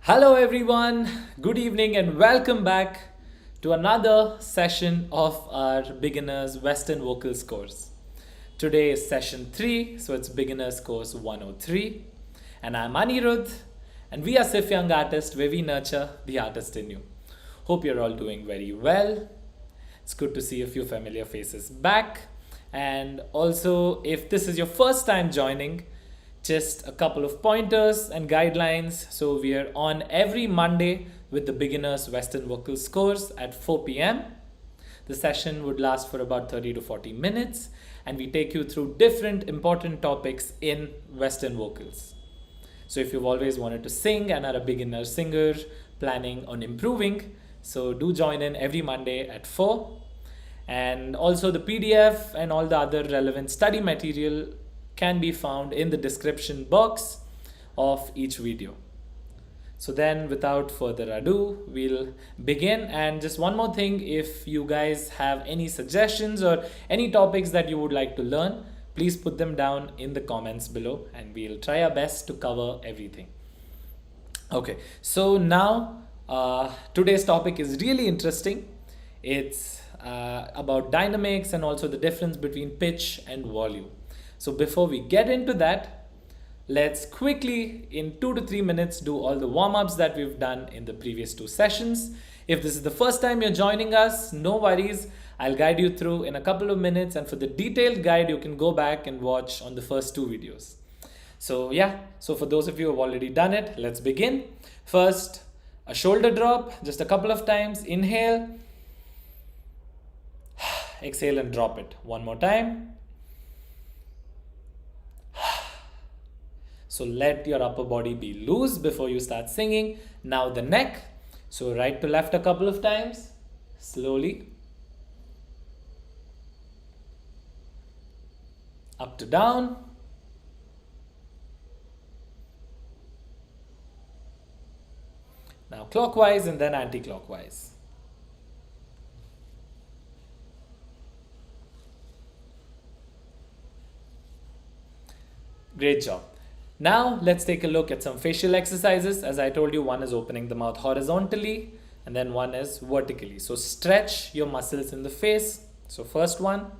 Hello, everyone. Good evening, and welcome back to another session of our Beginners Western Vocals course. Today is session 3, so it's Beginners Course 103. And I'm Anirudh, and we are SIFF Young Artists, where we nurture the artist in you. Hope you're all doing very well. It's good to see a few familiar faces back. And also, if this is your first time joining, just a couple of pointers and guidelines. So we are on every Monday with the Beginners Western Vocals course at 4 p.m. The session would last for about 30 to 40 minutes, and we take you through different important topics in Western vocals. So if you've always wanted to sing and are a beginner singer planning on improving, so do join in every Monday at 4. And also the PDF and all the other relevant study material can be found in the description box of each video. So then, without further ado, we'll begin. And just one more thing, if you guys have any suggestions or any topics that you would like to learn, please put them down in the comments below and we'll try our best to cover everything. Okay, so now today's topic is really interesting. It's about dynamics and also the difference between pitch and volume. So before we get into that, let's quickly in 2 to 3 minutes do all the warm-ups that we've done in the previous 2 sessions. If this is the first time you're joining us, no worries. I'll guide you through in a couple of minutes, and for the detailed guide, you can go back and watch on the first 2 videos. So yeah, so for those of you who have already done it, let's begin. First, a shoulder drop, just a couple of times. Inhale, exhale and drop it. One more time. So let your upper body be loose before you start singing. Now the neck. So right to left a couple of times. Slowly. Up to down. Now clockwise and then anti-clockwise. Great job. Now let's take a look at some facial exercises. As I told you, one is opening the mouth horizontally and then one is vertically. So stretch your muscles in the face. So first one.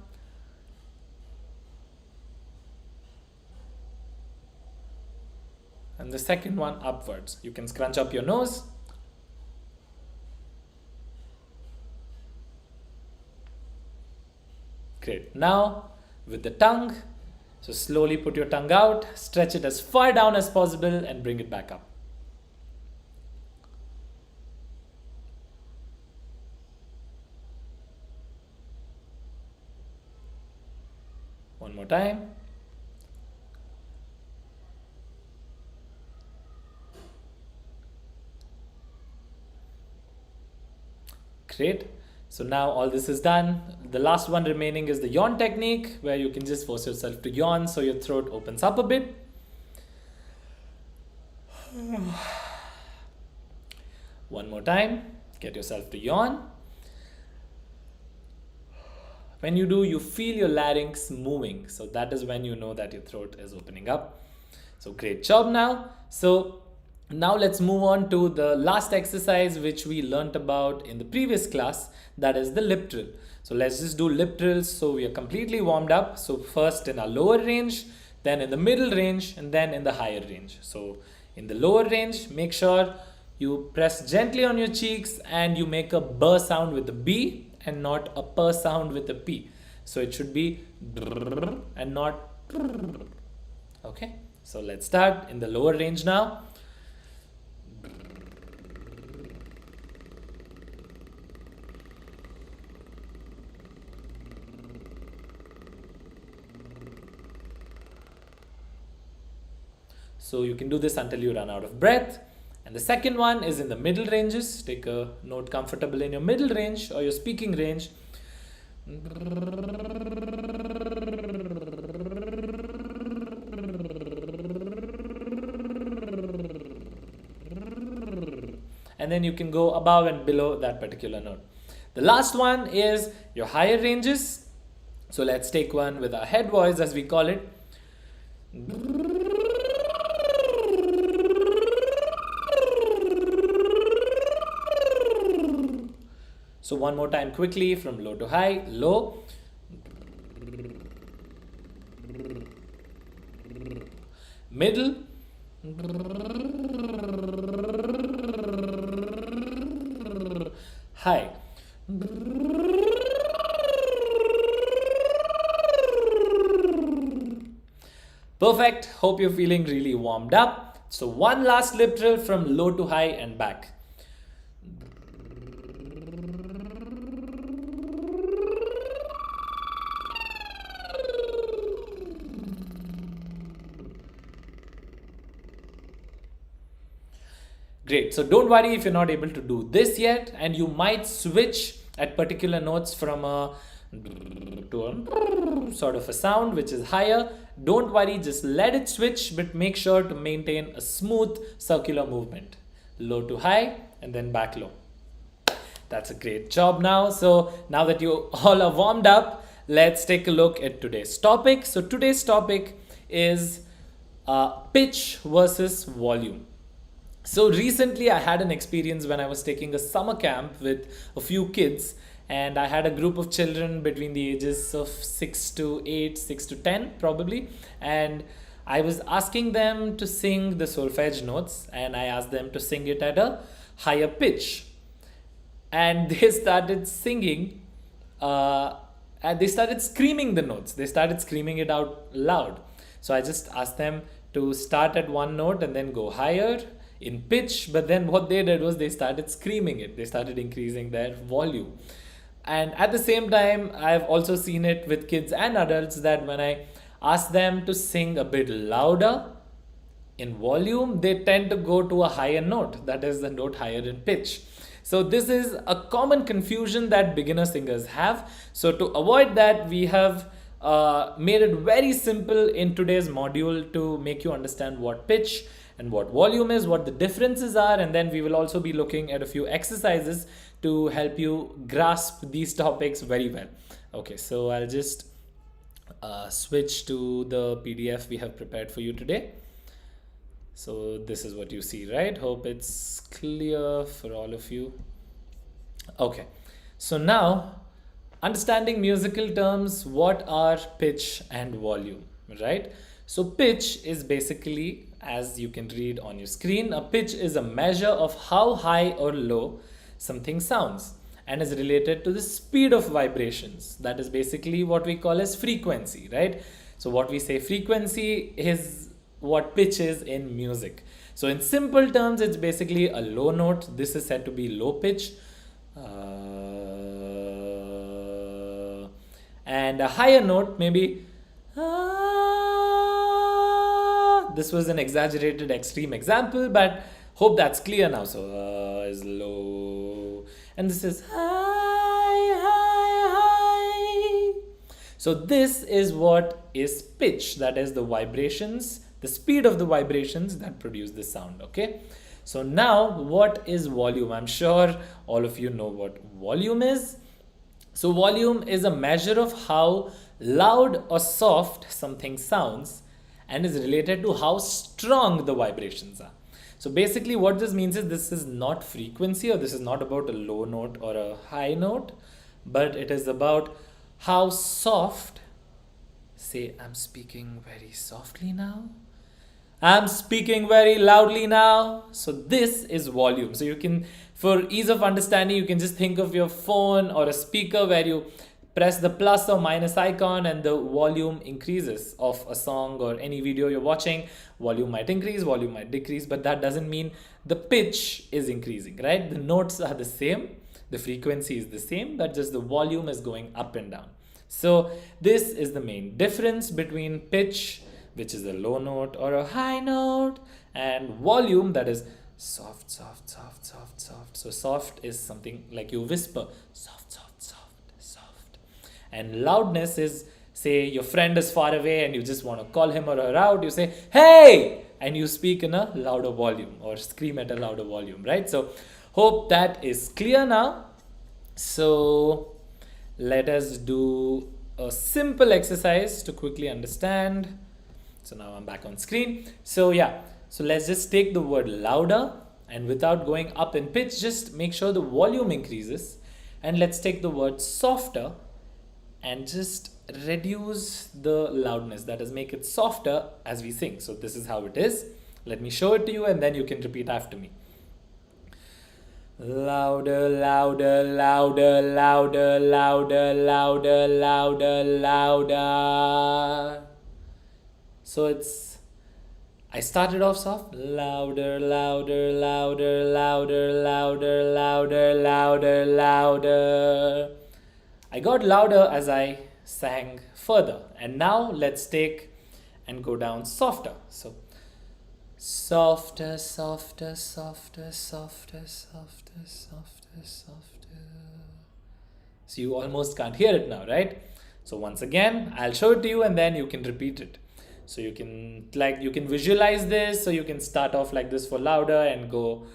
And the second one upwards. You can scrunch up your nose. Great. Now with the tongue. So slowly put your tongue out, stretch it as far down as possible and bring it back up. One more time. Great. So now all this is done. The last one remaining is the yawn technique, where you can just force yourself to yawn so your throat opens up a bit. One more time. Get yourself to yawn. When you do, you feel your larynx moving. So that is when you know that your throat is opening up. So great job now. So now let's move on to the last exercise which we learnt about in the previous class, that is the lip trill. So let's just do lip trills so we are completely warmed up. So first in our lower range, then in the middle range, and then in the higher range. So in the lower range, make sure you press gently on your cheeks and you make a B sound with the B and not a P sound with the P. So it should be and not. Okay, so let's start in the lower range now. So you can do this until you run out of breath. And the second one is in the middle ranges. Take a note comfortable in your middle range or your speaking range. And then you can go above and below that particular note. The last one is your higher ranges. So let's take one with our head voice, as we call it. So one more time quickly, from low to high. Low, middle, high. Perfect. Hope you're feeling really warmed up. So one last lip trill from low to high and back. Great. So don't worry if you're not able to do this yet, and you might switch at particular notes from a to a sort of a sound which is higher. Don't worry, just let it switch, but make sure to maintain a smooth circular movement. Low to high and then back low. That's a great job now. So now that you all are warmed up, let's take a look at today's topic. So today's topic is pitch versus volume. So recently I had an experience when I was taking a summer camp with a few kids, and I had a group of children between the ages of 6 to 8, 6 to 10 probably, and I was asking them to sing the solfege notes, and I asked them to sing it at a higher pitch, and they started singing and they started screaming the notes. They started screaming it out loud. So I just asked them to start at one note and then go higher in pitch, but then what they did was they started screaming it. They started increasing their volume. And at the same time, I've also seen it with kids and adults that when I ask them to sing a bit louder in volume, they tend to go to a higher note, that is the note higher in pitch. So this is a common confusion that beginner singers have. So to avoid that, we have made it very simple in today's module to make you understand what pitch and what volume is, what the differences are, and then we will also be looking at a few exercises to help you grasp these topics very well. Okay, so I'll just switch to the PDF we have prepared for you today. So this is what you see, right? Hope it's clear for all of you. Okay, so now understanding musical terms, what are pitch and volume, right? So pitch is basically, as you can read on your screen, a pitch is a measure of how high or low something sounds and is related to the speed of vibrations. That is basically what we call as frequency, right? So what we say frequency is what pitch is in music. So in simple terms, it's basically a low note. This is said to be low pitch. And a higher note, maybe this was an exaggerated extreme example, but hope that's clear now. So is low and this is high, high, high. So this is what is pitch, that is the vibrations, the speed of the vibrations that produce the sound. Okay, so now what is volume? I'm sure all of you know what volume is. So volume is a measure of how loud or soft something sounds and is related to how strong the vibrations are. So basically what this means is this is not frequency, or this is not about a low note or a high note, but it is about how soft. Say, I'm speaking very softly now. I'm speaking very loudly now. So this is volume. So you can, for ease of understanding, you can just think of your phone or a speaker where you press the plus or minus icon and the volume increases of a song or any video you're watching. Volume might increase, volume might decrease, but that doesn't mean the pitch is increasing, right? The notes are the same, the frequency is the same, but just the volume is going up and down. So this is the main difference between pitch, which is a low note or a high note, and volume, that is soft, soft, soft, soft, soft. So soft is something like you whisper, soft, soft, soft, soft. And loudness is, say your friend is far away and you just want to call him or her out, you say, hey, and you speak in a louder volume or scream at a louder volume, right? So hope that is clear now. So let us do a simple exercise to quickly understand. So now I'm back on screen. So yeah, so let's just take the word louder, and without going up in pitch, just make sure the volume increases. And let's take the word softer and just reduce the loudness, that is, make it softer as we sing. So this is how it is. Let me show it to you and then you can repeat after me. Louder, louder, louder, louder, louder, louder, louder, louder. So I started off soft. Louder, louder, louder, louder, louder, louder, louder, louder. I got louder as I sang further. And now let's take and go down softer. So softer, softer, softer, softer, softer, softer, softer. So you almost can't hear it now, right? So once again, I'll show it to you and then you can repeat it. So you can visualize this. So you can start off like this for louder and go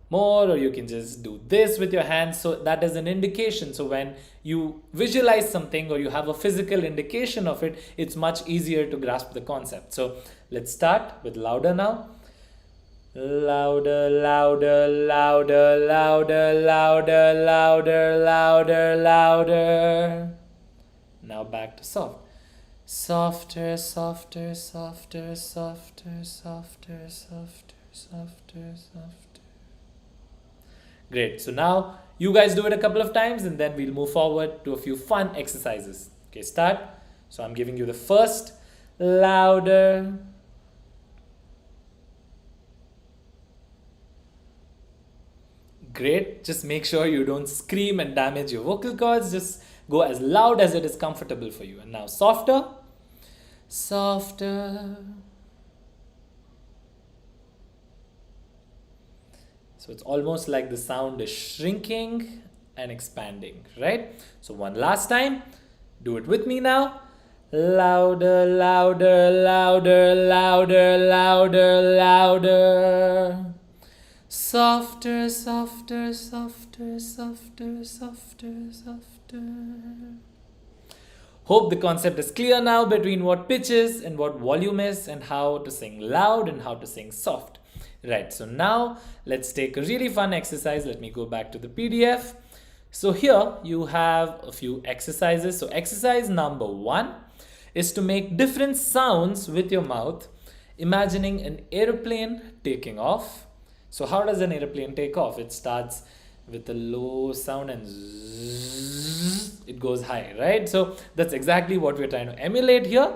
more, or you can just do this with your hands. So that is an indication. So when you visualize something or you have a physical indication of it, it's much easier to grasp the concept. So let's start with louder now. Louder, louder, louder, louder, louder, louder, louder, louder. Now back to soft. Softer, softer, softer, softer, softer, softer, softer, softer. Great. So now you guys do it a couple of times and then we'll move forward to a few fun exercises. Okay, start. So I'm giving you the first. Louder. Great. Just make sure you don't scream and damage your vocal cords. Just go as loud as it is comfortable for you. And now softer. Softer. So it's almost like the sound is shrinking and expanding, right? So one last time. Do it with me now. Louder, louder, louder, louder, louder, louder. Softer, softer, softer, softer, softer, softer. Hope the concept is clear now between what pitch is and what volume is and how to sing loud and how to sing soft. Right, so now let's take a really fun exercise. Let me go back to the PDF. So here you have a few exercises. So exercise number 1 is to make different sounds with your mouth, imagining an airplane taking off. So how does an airplane take off? It starts with a low sound and zzz, it goes high, right? So that's exactly what we're trying to emulate here.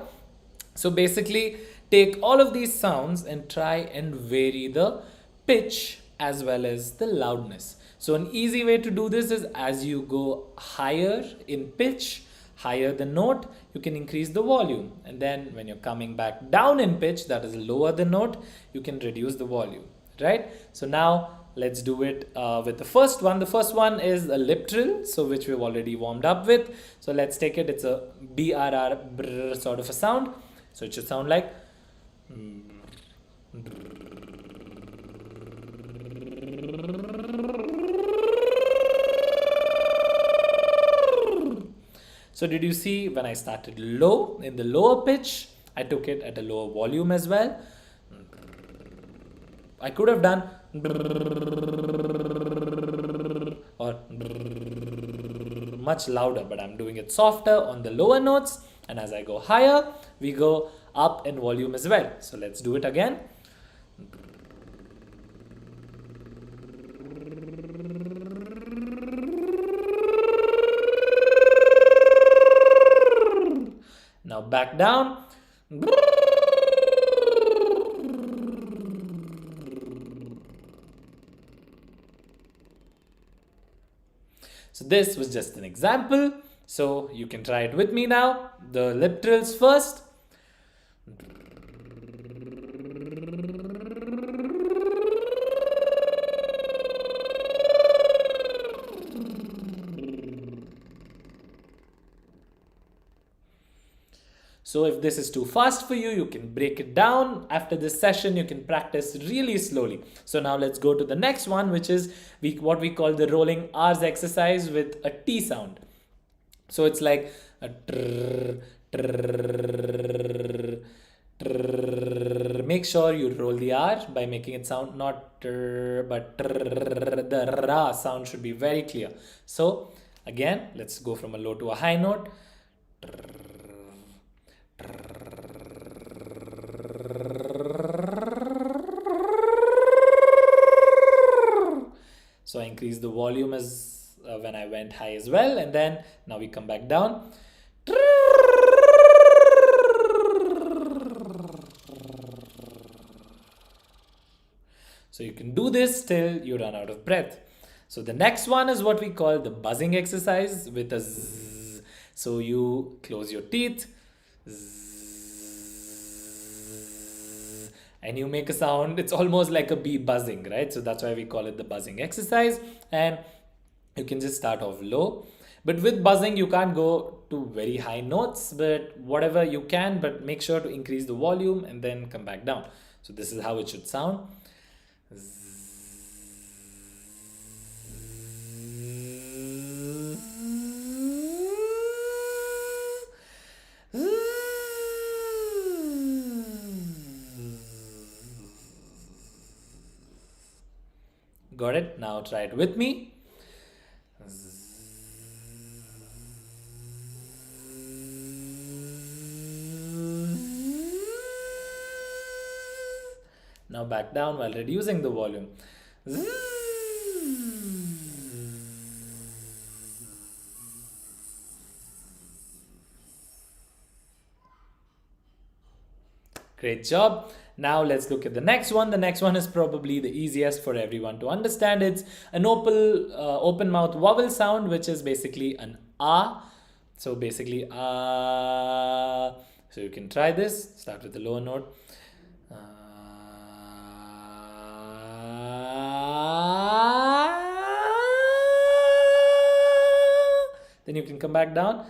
So basically take all of these sounds and try and vary the pitch as well as the loudness. So an easy way to do this is as you go higher in pitch, higher the note, you can increase the volume. And then when you're coming back down in pitch, that is lower the note, you can reduce the volume, right? So now let's do it with the first one. The first one is a lip trill, so which we've already warmed up with. So let's take it. It's a BRR brr sort of a sound. So it should sound like so did you see when I started low in the lower pitch, I took it at a lower volume as well. I could have done or much louder, but I'm doing it softer on the lower notes, and as I go higher, we go up in volume as well. So let's do it again. Now back down. So this was just an example. So you can try it with me now. The lip trills first. So if this is too fast for you, you can break it down. After this session, you can practice really slowly. So now let's go to the next one, which is what we call the rolling R's exercise with a T sound. So it's like a trrr, trrr, trrr. Make sure you roll the R by making it sound not trrr, but trrr. The ra sound should be very clear. So Again, let's go from a low to a high note. So I increased the volume as when I went high as well, and then now we come back down. So you can do this till you run out of breath. So the next one is what we call the buzzing exercise with a zzz. So you close your teeth, zzz, and you make a sound. It's almost like a bee buzzing, right? So that's why we call it the buzzing exercise. And you can just start off low. But with buzzing, you can't go to very high notes, but whatever you can, but make sure to increase the volume and then come back down. So this is how it should sound. Got it? Now try it with me. Now back down while reducing the volume. Great job. Now let's look at the next one. The next one is probably the easiest for everyone to understand. It's an open mouth vowel sound, which is basically an ah. So basically ah. So you can try this. Start with the lower note. Then you can come back down.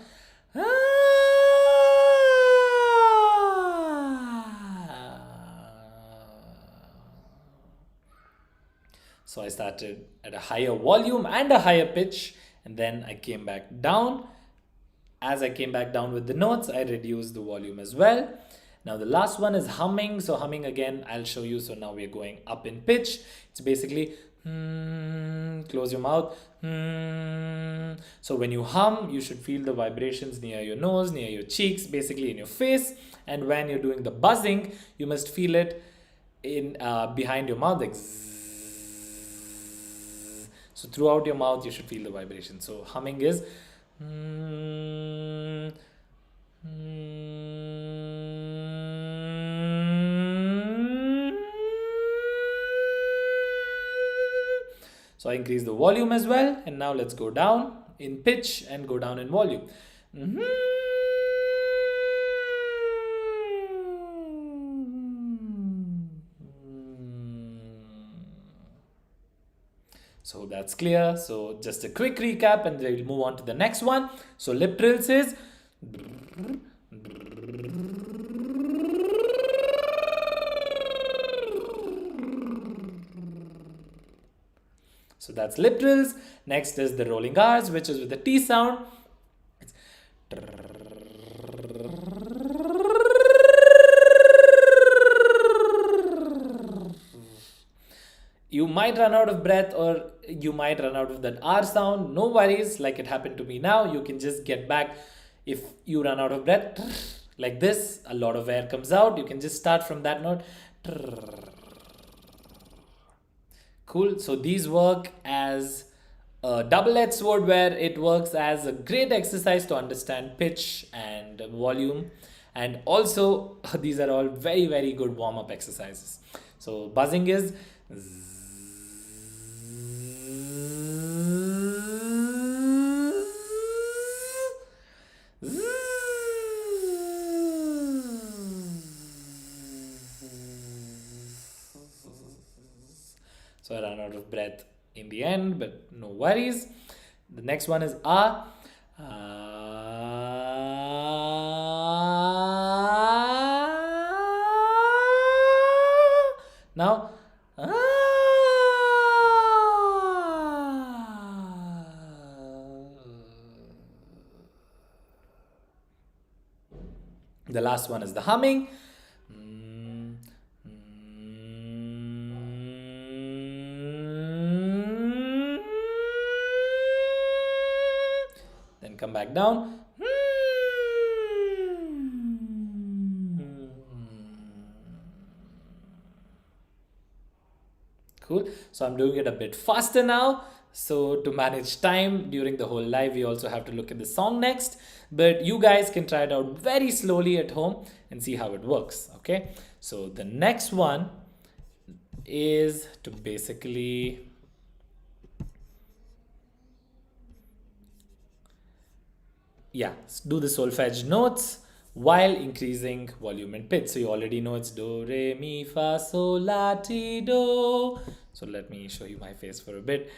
So I started at a higher volume and a higher pitch, and then I came back down. As I came back down with the notes, I reduced the volume as well. Now the last one is humming. So humming again, I'll show you. So now we're going up in pitch. It's basically close your mouth. So when you hum, you should feel the vibrations near your nose, near your cheeks, basically in your face. And when you're doing the buzzing, you must feel it in behind your mouth, like zzz. So throughout your mouth, you should feel the vibration. So humming is So I increase the volume as well, and now let's go down in pitch and go down in volume. So that's clear. So just a quick recap and we'll move on to the next one. So lip trills is so that's lip trills. Next is the rolling R's, which is with the T sound. It's you might run out of breath or you might run out of that R sound. No worries, like it happened to me now. You can just get back. If you run out of breath, like this, a lot of air comes out. You can just start from that note. Cool. So these work as a double-edged sword where it works as a great exercise to understand pitch and volume. And also, these are all very, very good warm-up exercises. So buzzing is so I ran out of breath in the end, but no worries. The next one is ah. Now the last one is the humming. come back down. Cool. So I'm doing it a bit faster now. So to manage time during the whole live, we also have to look at the song next. But you guys can try it out very slowly at home and see how it works. Okay. So the next one is to basically do the solfege notes while increasing volume and pitch. So you already know it's do, re, mi, fa, sol, la, ti, do. So let me show you my face for a bit.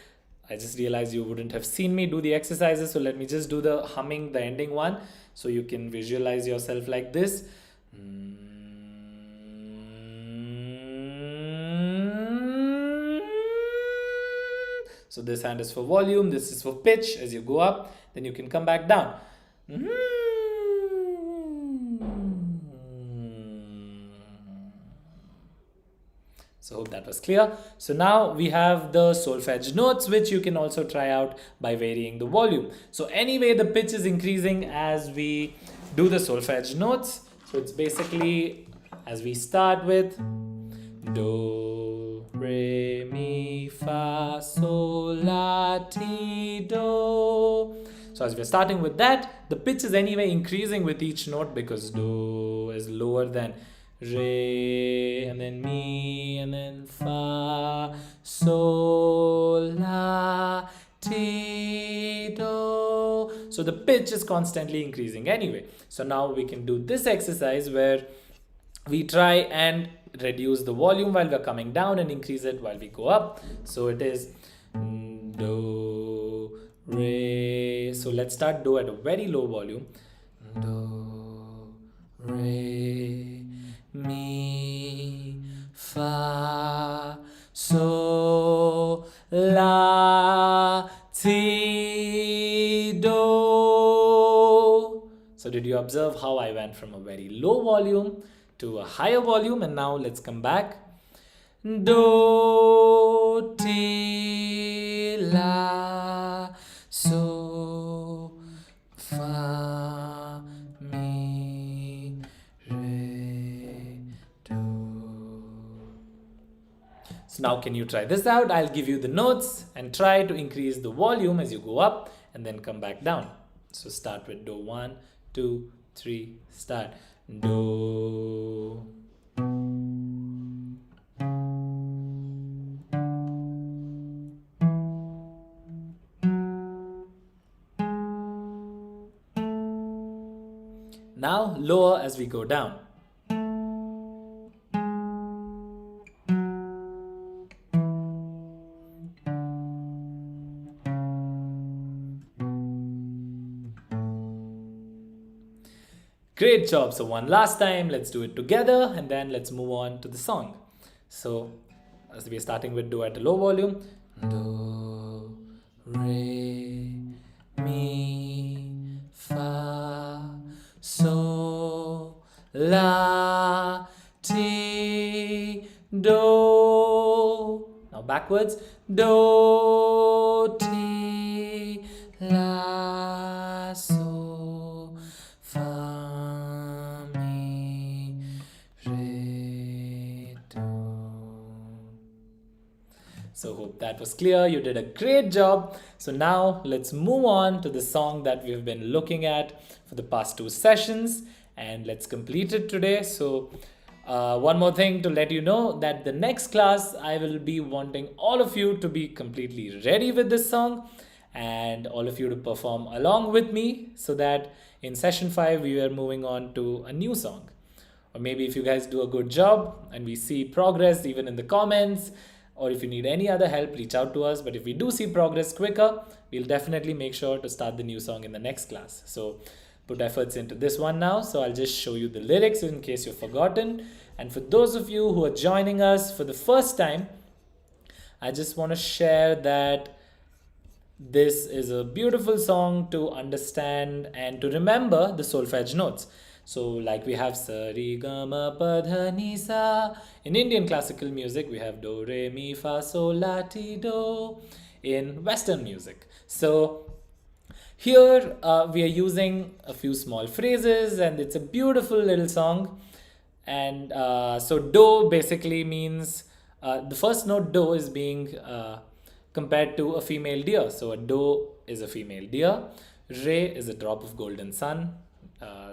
I just realized you wouldn't have seen me do the exercises. So let me just do the humming, the ending one. So you can visualize yourself like this. So this hand is for volume, this is for pitch. As you go up, then you can come back down. So hope that was clear. So now we have the solfege notes, which you can also try out by varying the volume. So anyway, the pitch is increasing as we do the solfege notes. So it's basically, as we start with do, re, mi, fa, sol, la, ti, do. So as we're starting with that, the pitch is anyway increasing with each note because do is lower than re, and then mi, and then fa, sol, la, ti, do. So the pitch is constantly increasing anyway. So now we can do this exercise where we try and reduce the volume while we're coming down and increase it while we go up. So it is do, re. So let's start do at a very low volume. Do, re, mi, fa, sol, la, ti, do. So did you observe how I went from a very low volume to a higher volume? And now let's come back. Do, ti, la, so, fa, mi, re, do. So now can you try this out? I'll give you the notes and try to increase the volume as you go up and then come back down. So start with do, 1, 2, 3, start. Do. Now lower as we go down. Great job. So one last time, let's do it together and then let's move on to the song. So as we're starting with do at a low volume. Do, re, mi, fa, sol, la, ti, do. Now backwards. Do, ti, la, sol, fa, mi, re, do. So hope that was clear. You did a great job. So now let's move on to the song that we've been looking at for the past 2 sessions and let's complete it today. So one more thing to let you know that the next class I will be wanting all of you to be completely ready with this song and all of you to perform along with me so that in session 5 we are moving on to a new song. Or maybe if you guys do a good job and we see progress even in the comments, or if you need any other help, reach out to us. But if we do see progress quicker, we'll definitely make sure to start the new song in the next class. So put efforts into this one now. So I'll just show you the lyrics in case you've forgotten. And for those of you who are joining us for the first time, I just want to share that this is a beautiful song to understand and to remember the solfege notes. So like we have sa, re, ga, ma, pa, dha, ni, sa. In Indian classical music, we have do, re, mi, fa, sol, la, ti, do. In Western music. So Here we are using a few small phrases, and it's a beautiful little song. And so do basically means the first note do is being compared to a female deer. So a doe is a female deer. Ray is a drop of golden sun.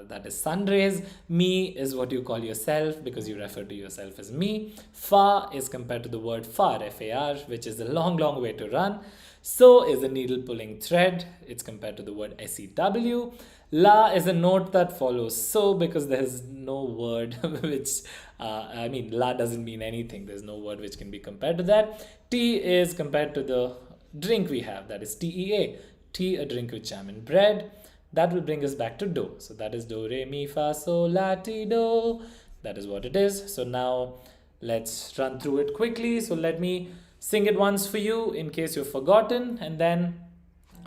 That is sun rays. Me is what you call yourself because you refer to yourself as me. Far is compared to the word far, F-A-R, which is a long, long way to run. So is a needle pulling thread. It's compared to the word S-E-W. La is a note that follows so because there's no word which, la doesn't mean anything. There's no word which can be compared to that. Tea is compared to the drink we have, that is T-E-A. Tea, a drink with jam and bread. That will bring us back to do. So that is do, re, mi, fa, sol, la, ti, do. That is what it is. So now let's run through it quickly. So let me sing it once for you in case you've forgotten. And then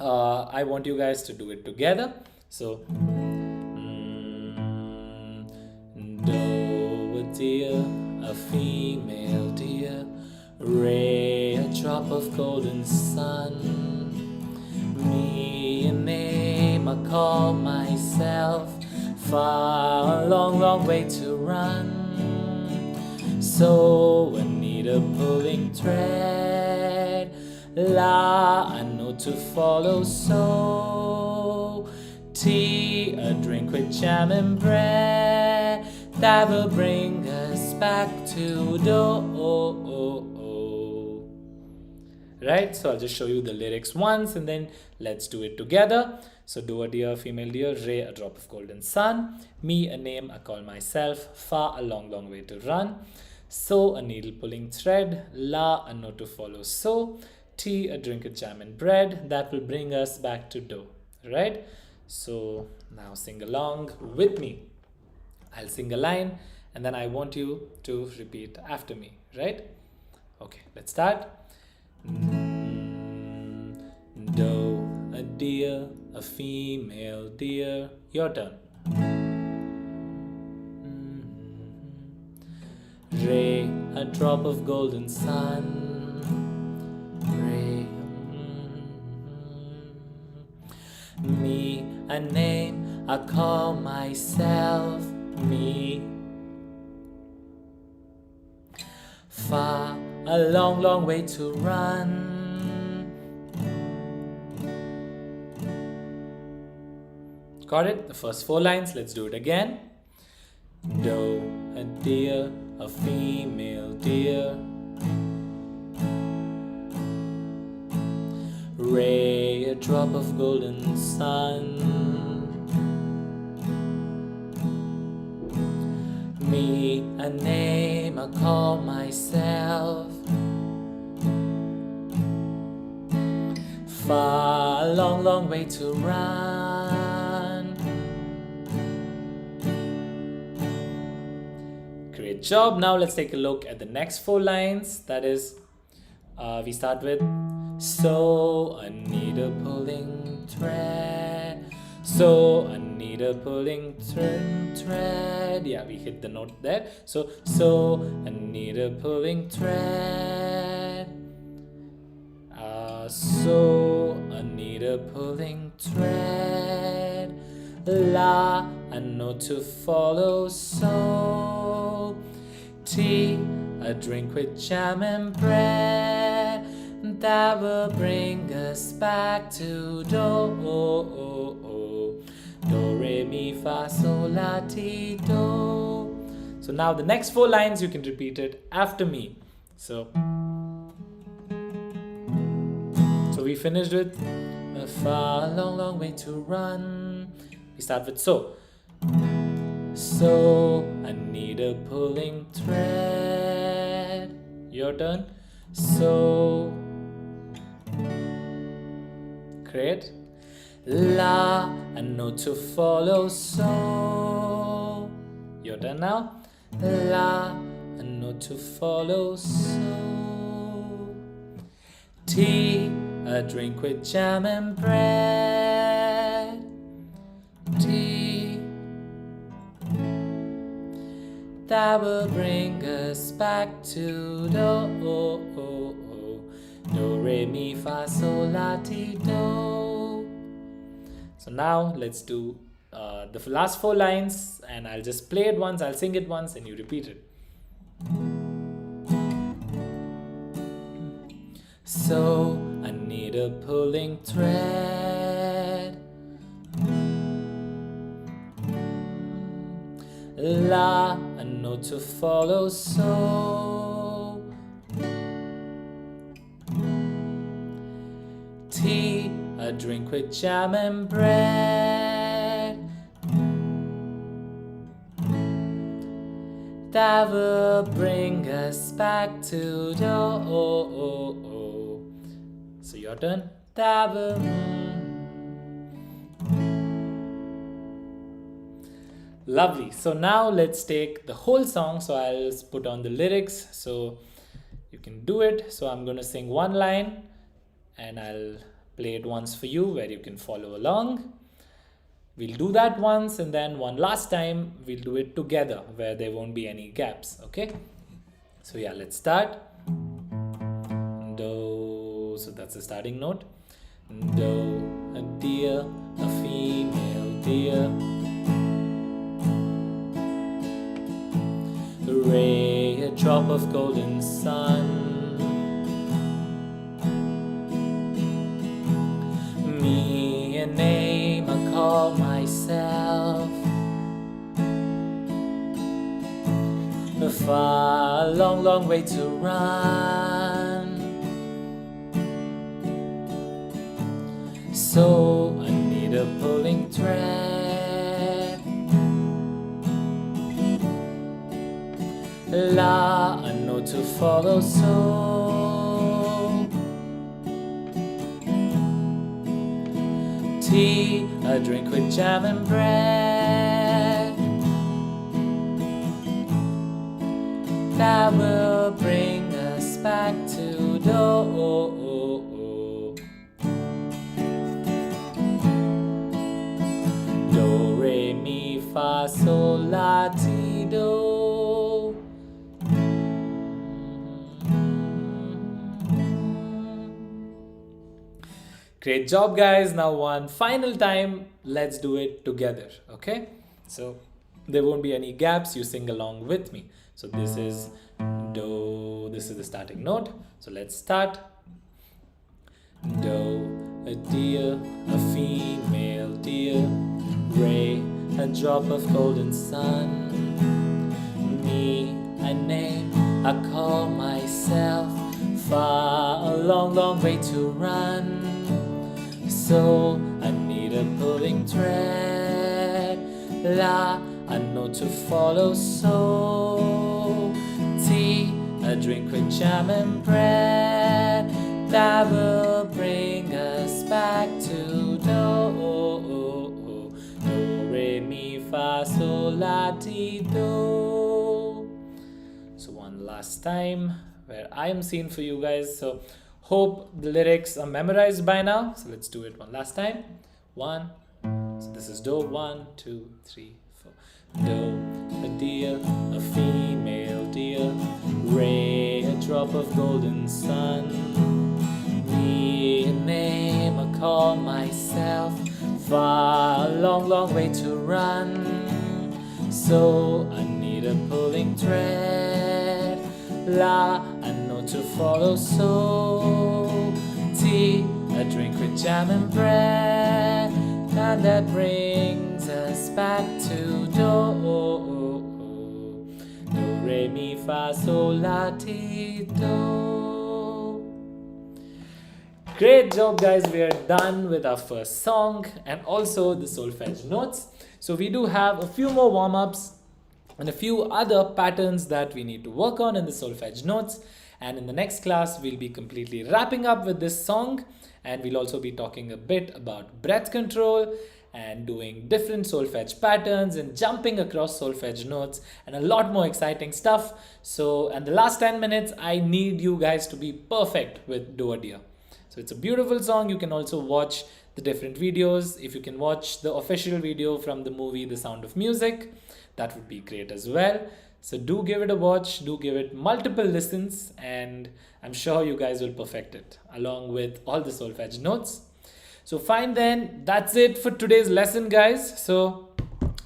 I want you guys to do it together. So, do, a deer, a female deer. Ray, a drop of golden sun. Me, a name I call myself. Far, a long, long way to run. So, a needle pulling thread. La, a note to follow. So, tea, a drink with jam and bread. That will bring us back to do. Right, so I'll just show you the lyrics once and then let's do it together. So do, a deer, female deer. Ray, a drop of golden sun. Me, a name I call myself. Far, a long, long way to run. So, a needle pulling thread. La, a note to follow. So, tea, a drink of jam and bread. That will bring us back to do. Right? So now sing along with me. I'll sing a line and then I want you to repeat after me. Right? Okay, let's start. Do, a deer, a female deer. Your turn. Ray, a drop of golden sun. Ray. Me, a name I call myself. Me. Far, a long, long way to run. Got it? The first 4 lines. Let's do it again. Do, a deer, a female deer. Ray, a drop of golden sun. Me, a name I call myself. Far, a long, long way to run. Great job. Now let's take a look at the next 4 lines. That is, we start with so, a needle pulling thread. So, a needle pulling thread. Yeah, we hit the note there. So, a needle pulling thread. So, a needle pulling thread. La, a note to follow. So, tea, a drink with jam and bread. That will bring us back to do. Do, re, mi, fa, sol, la, ti, do. So now the next 4 lines you can repeat it after me. So we finished with a far, long, long way to run. We start with so. So, a needle pulling thread. Your turn. So, great. La, a note to follow. So, your turn now. La, a note to follow. So, tea, a drink with jam and bread. Tea, that will bring us back to do. Do, re, mi, fa, sol, la, ti, do. now let's do the last four lines, and I'll just play it once, I'll sing it once, and you repeat it. So I need a pulling thread, La, a note to follow, so Tea, a drink with jam and bread, that will bring us back to do. So your turn. That will. Lovely. So now let's take the whole song. So I'll put on the lyrics so you can do it. So I'm going to sing one line and I'll play it once for you where you can follow along. We'll do that once, and then one last time we'll do it together where there won't be any gaps. Okay? So yeah, let's start. Do. So that's the starting note. Do, a deer, a female deer. Ray, a drop of golden sun. Me, a name I call myself. A far, long, long way to run. So I need a pulling thread. La, a note to follow, so Tea, a drink with jam and bread, that will bring us back to do. Do, re, mi, fa, sol, la, ti, do. Great job, guys. Now one final time, let's do it together. Okay, so there won't be any gaps. You sing along with me. So this is do, this is the starting note. So let's start. Do, a deer, a female deer. Ray, a drop of golden sun. Me, a name I call myself. Far, a long, long way to run. So I need a pulling thread. La, a note to follow, so Tea, a drink with jam and bread, that will bring us back to do. Do, re, mi, fa, sol, la, ti, do. So one last time where I am seen for you guys. So hope the lyrics are memorized by now. So let's do it one last time. One. So this is do. 1, 2, 3, 4. Do, a deer, a female deer. Ray, a drop of golden sun. Me, a name I call myself. Far, a long, long way to run. So I need a pulling thread. La, a note to follow, so Tea, a drink with jam and bread, and that brings us back to do. Do, re, mi, fa, sol, la, ti, do. Great job, guys. We are done with our first song and also the solfege notes. So we do have a few more warm-ups and a few other patterns that we need to work on in the solfege notes. And in the next class, we'll be completely wrapping up with this song, and we'll also be talking a bit about breath control and doing different solfege patterns and jumping across solfege notes and a lot more exciting stuff. So, and the last 10 minutes, I need you guys to be perfect with Do a Deer. So it's a beautiful song. You can also watch the different videos. If you can watch the official video from the movie The Sound of Music, that would be great as well. So do give it a watch, do give it multiple listens, and I'm sure you guys will perfect it along with all the solfege notes. So fine then, that's it for today's lesson, guys. So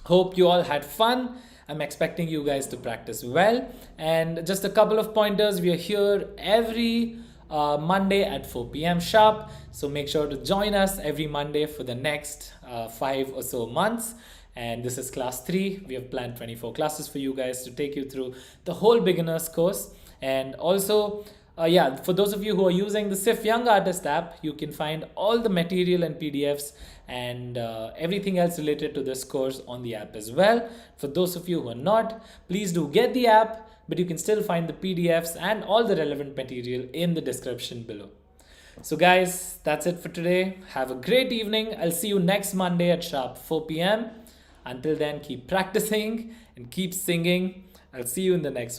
hope you all had fun. I'm expecting you guys to practice well. And just a couple of pointers. We are here every Monday at 4 p.m. sharp. So make sure to join us every Monday for the next 5 or so months. And this is class 3. We have planned 24 classes for you guys to take you through the whole beginners course. And also, for those of you who are using the SIFF Young Artist app, you can find all the material and PDFs and everything else related to this course on the app as well. For those of you who are not, please do get the app, but you can still find the PDFs and all the relevant material in the description below. So guys, that's it for today. Have a great evening. I'll see you next Monday at sharp 4 p.m. Until then, keep practicing and keep singing. I'll see you in the next one.